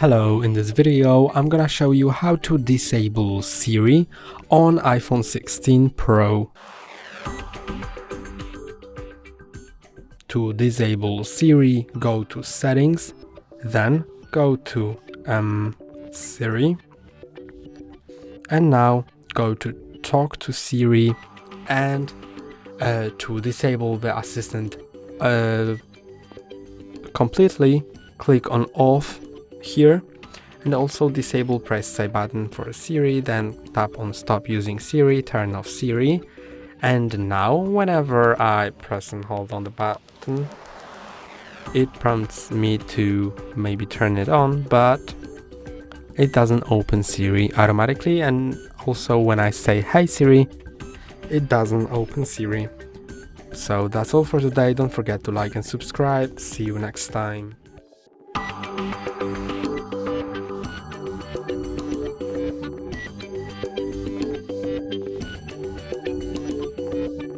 Hello, in this video I'm gonna show you how to disable Siri on iPhone 16 Pro. To disable Siri, go to Settings, then go to Siri, and now go to Talk to Siri, and to disable the assistant completely, click on Off here, and also disable press say button for Siri, then tap on Stop using Siri, turn off Siri, and now whenever I press and hold on the button, it prompts me to maybe turn it on, but it doesn't open Siri automatically, and also when I say Hey Siri, it doesn't open Siri. So that's all for today. Don't forget to like and subscribe. See you next time.